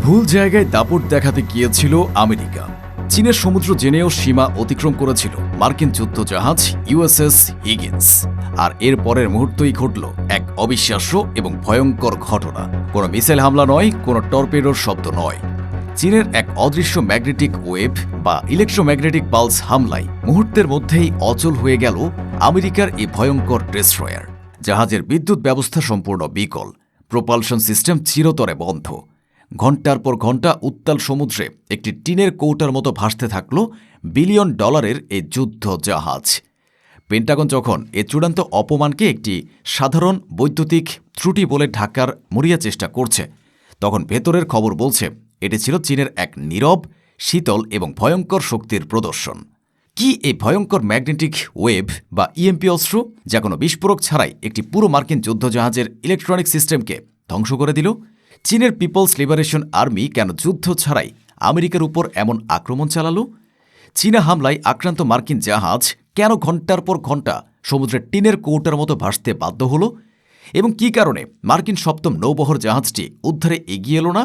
ভুল জায়গায় দাপট দেখাতে গিয়েছিল আমেরিকা। চীনের সমুদ্র জেনেও সীমা অতিক্রম করেছিল মার্কিন যুদ্ধজাহাজ ইউএসএস হিগিন্স। আর এর পরের মুহূর্তেই ঘটল এক অবিশ্বাস্য এবং ভয়ঙ্কর ঘটনা। কোনো মিসাইল হামলা নয়, কোনো টর্পেডোর শব্দ নয়, চীনের এক অদৃশ্য ম্যাগনেটিক ওয়েভ বা ইলেকট্রোম্যাগনেটিক পালস হামলায় মুহূর্তের মধ্যেই অচল হয়ে গেল আমেরিকার এই ভয়ঙ্কর ডেস্ট্রয়ার। জাহাজের বিদ্যুৎ ব্যবস্থা সম্পূর্ণ বিকল, প্রোপালশন সিস্টেম চিরতরে বন্ধ। ঘণ্টার পর ঘণ্টা উত্তাল সমুদ্রে একটি টিনের কৌটার মতো ভাসতে থাকল বিলিয়ন ডলারের এই যুদ্ধ জাহাজ। পেন্টাগন যখন এ চূড়ান্ত অপমানকে একটি সাধারণ বৈদ্যুতিক ত্রুটি বলে ঢাকার মরিয়া চেষ্টা করছে, তখন ভেতরের খবর বলছে এটি ছিল চীনের এক নীরব, শীতল এবং ভয়ঙ্কর শক্তির প্রদর্শন। কি এই ভয়ঙ্কর ম্যাগনেটিক ওয়েভ বা ইএমপি অস্ত্র, যা কোনো বিস্ফোরক ছাড়াই একটি পুরো মার্কিন যুদ্ধজাহাজের ইলেকট্রনিক সিস্টেমকে ধ্বংস করে দিল? চীনের পিপলস লিবারেশন আর্মি কেন যুদ্ধ ছাড়াই আমেরিকার উপর এমন আক্রমণ চালালো? চীনা হামলায় আক্রান্ত মার্কিন জাহাজ কেন ঘণ্টার পর ঘণ্টা সমুদ্রের টিনের কৌটার মতো ভাসতে বাধ্য হল? এবং কী কারণে মার্কিন সপ্তম নৌবহর জাহাজটি উদ্ধারে এগিয়ে এলো না?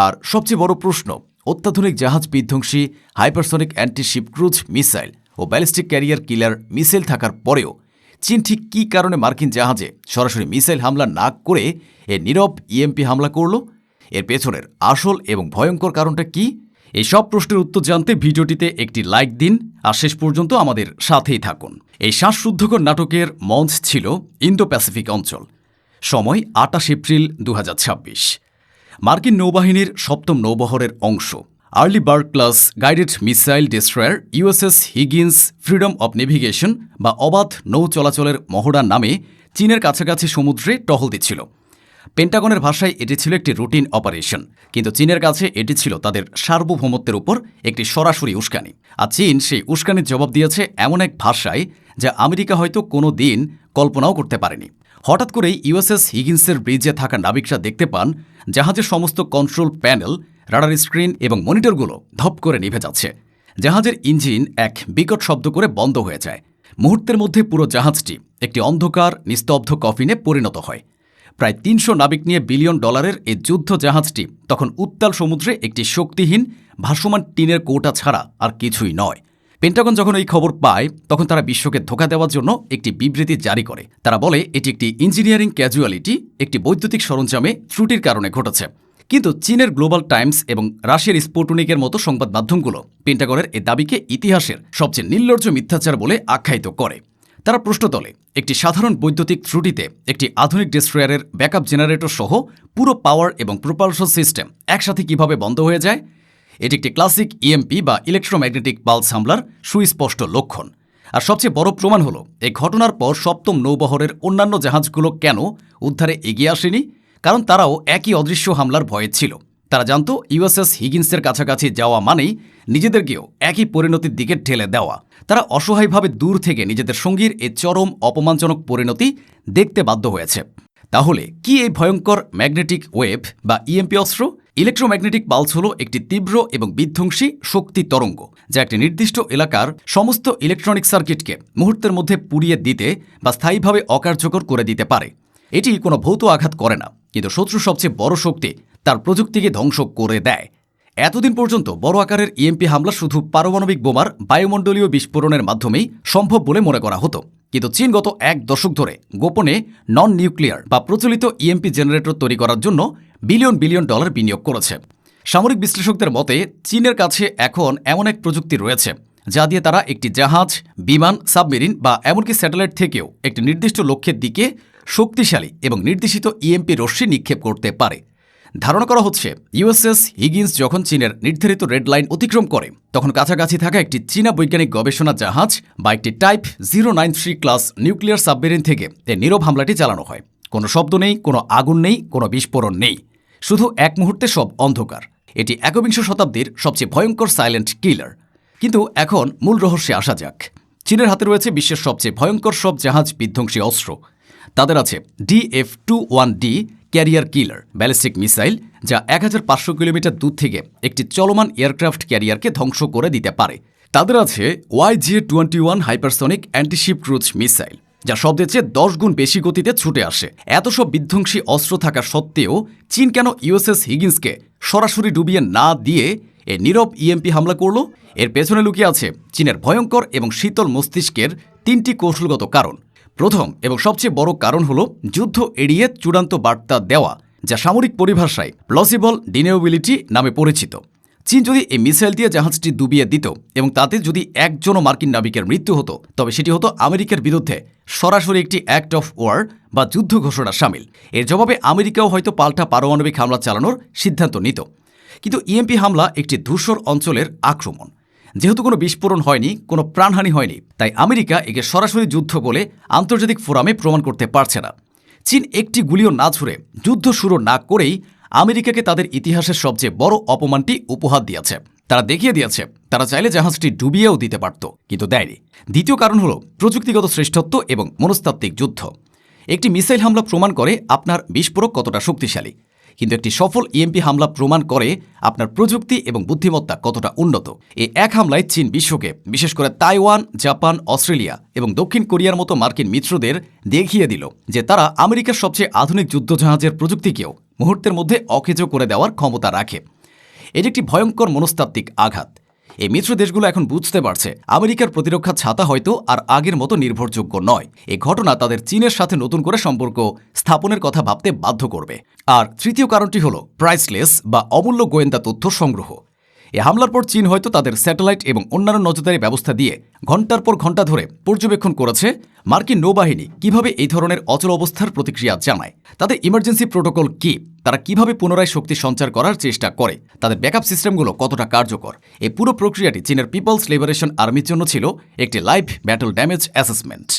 আর সবচেয়ে বড় প্রশ্ন, অত্যাধুনিক জাহাজ বিধ্বংসী হাইপারসনিক অ্যান্টিশিপ ক্রুজ মিসাইল ও ব্যালিস্টিক ক্যারিয়ার কিলার মিসাইল থাকার পরেও চীন ঠিক কী কারণে মার্কিন জাহাজে সরাসরি মিসাইল হামলা না করে এ নীরব ইএমপি হামলা করল? এর পেছনের আসল এবং ভয়ঙ্কর কারণটা কি? এই সব প্রশ্নের উত্তর জানতে ভিডিওটিতে একটি লাইক দিন আর শেষ পর্যন্ত আমাদের সাথেই থাকুন। এই শ্বাসরুদ্ধকর নাটকের মঞ্চ ছিল ইন্দো প্যাসিফিক অঞ্চল। সময় 28 এপ্রিল 2026। মার্কিন নৌবাহিনীর সপ্তম নৌবহরের অংশ early bird class guided missile destroyer USS Higgins freedom of navigation বা অবাধ নৌ চলাচলের মহড়া নামে চীনের কাছাকাছি সমুদ্রে টহল দিচ্ছিল। পেন্টাগনের ভাষায় এটি ছিল একটি রুটিন অপারেশন, কিন্তু চীনের কাছে এটি ছিল তাদের সার্বভৌমত্বের উপর একটি সরাসরি উস্কানি। আর চীন সেই উস্কানির জবাব দিয়েছে এমন এক ভাষায় যা আমেরিকা হয়তো কোনো দিন কল্পনাও করতে পারেনি। হঠাৎ করেই ইউএসএস হিগিন্সের ব্রিজে থাকা নাবিকরা দেখতে পান জাহাজের সমস্ত কন্ট্রোল প্যানেল, রাডার স্ক্রিন এবং মনিটরগুলো ধপ করে নিভে যাচ্ছে। জাহাজের ইঞ্জিন এক বিকট শব্দ করে বন্ধ হয়ে যায়। মুহূর্তের মধ্যে পুরো জাহাজটি একটি অন্ধকার নিস্তব্ধ কফিনে পরিণত হয়। প্রায় 300 নাবিক নিয়ে বিলিয়ন ডলারের এই যুদ্ধ জাহাজটি তখন উত্তাল সমুদ্রে একটি শক্তিহীন ভাসমান টিনের কৌটা ছাড়া আর কিছুই নয়। পেন্টাগন যখন এই খবর পায় তখন তারা বিশ্বকে ধোঁকা দেওয়ার জন্য একটি বিবৃতি জারি করে। তারা বলে এটি একটি ইঞ্জিনিয়ারিং ক্যাজুয়ালিটি, একটি বৈদ্যুতিক সরঞ্জামে ত্রুটির কারণে ঘটেছে। কিন্তু চীনের গ্লোবাল টাইমস এবং রাশিয়ার স্পুটনিকের মতো সংবাদ মাধ্যমগুলো পেন্টাগনের এই দাবিকে ইতিহাসের সবচেয়ে নির্লজ্জ মিথ্যাচার বলে আখ্যায়িত করে। তারা প্রশ্ন তোলে, একটি সাধারণ বৈদ্যুতিক ত্রুটিতে একটি আধুনিক ডেস্ট্রয়ারের ব্যাকআপ জেনারেটর সহ পুরো পাওয়ার এবং প্রোপালশন সিস্টেম একসাথে কিভাবে বন্ধ হয়ে যায়? এটি একটি ক্লাসিক ইএমপি বা ইলেকট্রোম্যাগনেটিক পালস হামলার সুস্পষ্ট লক্ষণ। আর সবচেয়ে বড় প্রমাণ হলো এই ঘটনার পর সপ্তম নৌবহরের অন্যান্য জাহাজগুলো কেন উদ্ধারে এগিয়ে আসেনি? কারণ তারাও একই অদৃশ্য হামলার ভয়ে ছিল। তারা জানত ইউএসএস হিগিন্সের কাছাকাছি যাওয়া মানেই নিজেদেরকেও একই পরিণতির দিকে ঠেলে দেওয়া। তারা অসহায়ভাবে দূর থেকে নিজেদের সঙ্গীর এই চরম অপমানজনক পরিণতি দেখতে বাধ্য হয়েছে। তাহলে কি এই ভয়ঙ্কর ম্যাগনেটিক ওয়েভ বা ইএমপি অস্ত্র? ইলেকট্রোম্যাগনেটিক পালস হল একটি তীব্র এবং বিধ্বংসী শক্তি তরঙ্গ, যা একটি নির্দিষ্ট এলাকার সমস্ত ইলেকট্রনিক সার্কিটকে মুহূর্তের মধ্যে পুড়িয়ে দিতে বা স্থায়ীভাবে অকার্যকর করে দিতে পারে। এটি কোনো ভৌত আঘাত করে না, কিন্তু শত্রু সবচেয়ে বড় শক্তি তার প্রযুক্তিকে ধ্বংস করে দেয়। এতদিন পর্যন্ত বড় আকারের ইএমপি হামলা শুধু পারমাণবিক বোমার বায়ুমণ্ডলীয় বিস্ফোরণের মাধ্যমেই সম্ভব বলে মনে করা হতো। কিন্তু চীন গত 1 দশক ধরে গোপনে নন নিউক্লিয়ার বা প্রচলিত ইএমপি জেনারেটর তৈরি করার জন্য বিলিয়ন বিলিয়ন ডলার বিনিয়োগ করেছে। সামরিক বিশ্লেষকদের মতে চীনের কাছে এখন এমন এক প্রযুক্তি রয়েছে যা দিয়ে তারা একটি জাহাজ, বিমান, সাবমেরিন বা এমনকি স্যাটেলাইট থেকেও একটি নির্দিষ্ট লক্ষ্যের দিকে শক্তিশালী এবং নির্দেশিত ইএমপি রশ্মি নিক্ষেপ করতে পারে। ধারণা করা হচ্ছে ইউএসএস হিগিন্স যখন চীনের নির্ধারিত রেড লাইন অতিক্রম করে তখন কাছাকাছি থাকা একটি চীনা বৈজ্ঞানিক গবেষণা জাহাজ বা একটি টাইপ 093 ক্লাস নিউক্লিয়ার সাবমেরিন থেকে এই নীরব হামলাটি চালানো হয়। কোনো শব্দ নেই, কোনো আগুন নেই, কোনো বিস্ফোরণ নেই, শুধু এক মুহূর্তে সব অন্ধকার। এটি একবিংশ শতাব্দীর সবচেয়ে ভয়ঙ্কর সাইলেন্ট কিলার। কিন্তু এখন মূল রহস্যে আসা যাক। চীনের হাতে রয়েছে বিশ্বের সবচেয়ে ভয়ঙ্কর সব জাহাজ বিধ্বংসী অস্ত্র। তাদের আছে DF-21D ক্যারিয়ার কিলার ব্যালিস্টিক মিসাইল, যা 1500 কিলোমিটার দূর থেকে একটি চলমান এয়ারক্রাফট ক্যারিয়ারকে ধ্বংস করে দিতে পারে। তাদের আছে YJ-21 hypersonic antiship cruise missile, যা শব্দের চেয়ে 10 গুণ বেশি গতিতে ছুটে আসে। এত সব বিধ্বংসী অস্ত্র থাকা সত্ত্বেও চীন কেন ইউএসএস হিগিন্সকে সরাসরি ডুবিয়ে না দিয়ে এ নীরব ইএমপি হামলা করল? এর পেছনে লুকিয়ে আছে চীনের ভয়ঙ্কর এবং শীতল মস্তিষ্কের 3টি কৌশলগত কারণ। প্রথম এবং সবচেয়ে বড় কারণ হল যুদ্ধ এড়িয়ে চূড়ান্ত বার্তা দেওয়া, যা সামরিক পরিভাষায় প্লসিবল ডিনিউবিলিটি নামে পরিচিত। চীন যদি এই মিসাইল দিয়ে জাহাজটি ডুবিয়ে দিত এবং তাতে যদি একজনও মার্কিন নাবিকের মৃত্যু হতো, তবে সেটি হতো আমেরিকার বিরুদ্ধে সরাসরি একটি অ্যাক্ট অফ ওয়ার বা যুদ্ধ ঘোষণা সামিল। এর জবাবে আমেরিকাও হয়তো পাল্টা পারমাণবিক হামলা চালানোর সিদ্ধান্ত নিত। কিন্তু ইএমপি হামলা একটি ধূসর অঞ্চলের আক্রমণ। যেহেতু কোনো বিস্ফোরণ হয়নি, কোনো প্রাণহানি হয়নি, তাই আমেরিকা একে সরাসরি যুদ্ধ বলে আন্তর্জাতিক ফোরামে প্রমাণ করতে পারছে না। চীন একটি গুলিও না ছুড়ে যুদ্ধ শুরু না করেই আমেরিকাকে তাদের ইতিহাসের সবচেয়ে বড় অপমানটি উপহার দিয়েছে। তারা দেখিয়ে দিয়েছে তারা চাইলে জাহাজটি ডুবিয়েও দিতে পারত, কিন্তু দেয়নি। দ্বিতীয় কারণ হল প্রযুক্তিগত শ্রেষ্ঠত্ব এবং মনস্তাত্ত্বিক যুদ্ধ। একটি মিসাইল হামলা প্রমাণ করে আপনার বিস্ফোরক কতটা শক্তিশালী, কিন্তু একটি সফল ইএমপি হামলা প্রমাণ করে আপনার প্রযুক্তি এবং বুদ্ধিমত্তা কতটা উন্নত। এই এক হামলায় চীন বিশ্বকে, বিশেষ করে তাইওয়ান, জাপান, অস্ট্রেলিয়া এবং দক্ষিণ কোরিয়ার মতো মার্কিন মিত্রদের দেখিয়ে দিল যে তারা আমেরিকার সবচেয়ে আধুনিক যুদ্ধজাহাজের প্রযুক্তিকেও মুহূর্তের মধ্যে অকেজো করে দেওয়ার ক্ষমতা রাখে। এটি একটি ভয়ঙ্কর মনস্তাত্ত্বিক আঘাত। এই মিত্র দেশগুলো এখন বুঝতে পারছে আমেরিকার প্রতিরক্ষা ছাতা হয়তো আর আগের মতো নির্ভরযোগ্য নয়। এই ঘটনা তাদের চীনের সাথে নতুন করে সম্পর্ক স্থাপনের কথা ভাবতে বাধ্য করবে। আর তৃতীয় কারণটি হল প্রাইসলেস বা অমূল্য গোয়েন্দা তথ্য সংগ্রহ। এই হামলার পর চীন হয়তো তাদের স্যাটেলাইট এবং অন্যান্য নজরদারি ব্যবস্থা দিয়ে ঘণ্টার পর ঘণ্টা ধরে পর্যবেক্ষণ করেছে মার্কিন নৌবাহিনী কিভাবে এই ধরনের অচল অবস্থার প্রতিক্রিয়া জানায়, তাদের ইমার্জেন্সি প্রোটোকল কি, তারা কিভাবে পুনরায় শক্তি সঞ্চার করার চেষ্টা করে, তাদের ব্যাকআপ সিস্টেমগুলো কতটা কার্যকর। এই পুরো প্রক্রিয়াটি চীনের পিপলস লিবারেশন আর্মির জন্য ছিল একটি লাইভ ব্যাটল ড্যামেজ অ্যাসেসমেন্ট।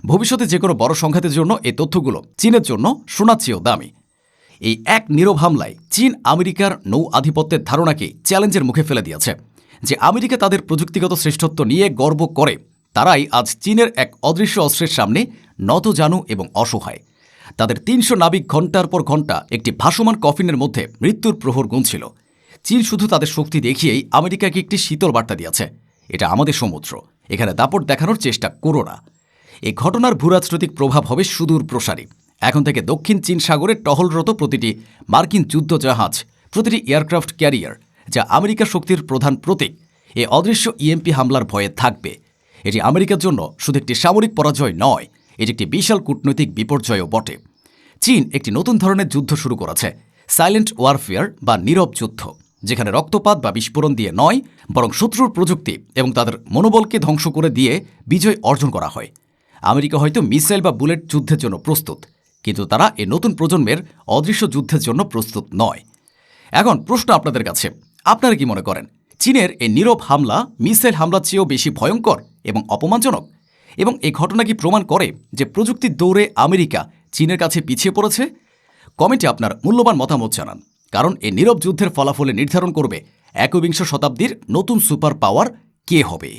ভবিষ্যতে যে কোনো বড় সংঘাতের জন্য এই তথ্যগুলো চীনের জন্য সোনার চেয়েও দামি। এই এক নীরব হামলায় চীন আমেরিকার নৌ আধিপত্যের ধারণাকে চ্যালেঞ্জের মুখে ফেলে দিয়েছে। যে আমেরিকা তাদের প্রযুক্তিগত শ্রেষ্ঠত্ব নিয়ে গর্ব করে, তারাই আজ চীনের এক অদৃশ্য অস্ত্রের সামনে নতজানু এবং অসহায়। তাদের 300 নাবিক ঘণ্টার পর ঘণ্টা একটি ভাসমান কফিনের মধ্যে মৃত্যুর প্রহর গুনছিল। চীন শুধু তাদের শক্তি দেখিয়েই আমেরিকাকে একটি শীতল বার্তা দিয়েছে, এটা আমাদের সমুদ্র, এখানে দাপট দেখানোর চেষ্টা করো না। এই ঘটনার ভূরাজনৈতিক প্রভাব হবে সুদূর প্রসারী। এখন থেকে দক্ষিণ চীন সাগরে টহলরত প্রতিটি মার্কিন যুদ্ধজাহাজ, প্রতিটি এয়ারক্রাফট ক্যারিয়ার, যা আমেরিকার শক্তির প্রধান প্রতীক, এই অদৃশ্য ইএমপি হামলার ভয়ে থাকবে। এটি আমেরিকার জন্য শুধু একটি সামরিক পরাজয় নয়, এটি একটি বিশাল কূটনৈতিক বিপর্যয়ও বটে। চীন একটি নতুন ধরনের যুদ্ধ শুরু করেছে, সাইলেন্ট ওয়ারফেয়ার বা নীরব যুদ্ধ, যেখানে রক্তপাত বা বিস্ফোরণ দিয়ে নয়, বরং শত্রুর প্রযুক্তি এবং তাদের মনোবলকে ধ্বংস করে দিয়ে বিজয় অর্জন করা হয়। আমেরিকা হয়তো মিসাইল বা বুলেট যুদ্ধের জন্য প্রস্তুত, কিন্তু তারা এই নতুন প্রজন্মের অদৃশ্য যুদ্ধের জন্য প্রস্তুত নয়। এখন প্রশ্ন আপনাদের কাছে, আপনারা কি মনে করেন চীনের এই নীরব হামলা মিসাইল হামলার চেয়েও বেশি ভয়ঙ্কর এবং অপমানজনক? এবং এই ঘটনা কি প্রমাণ করে যে প্রযুক্তির দৌড়ে আমেরিকা চীনের কাছে পিছিয়ে পড়েছে? কমেন্টে আপনার মূল্যবান মতামত জানান, কারণ এই নীরব যুদ্ধের ফলাফলে নির্ধারণ করবে একবিংশ শতাব্দীর নতুন সুপার পাওয়ার কে হবে।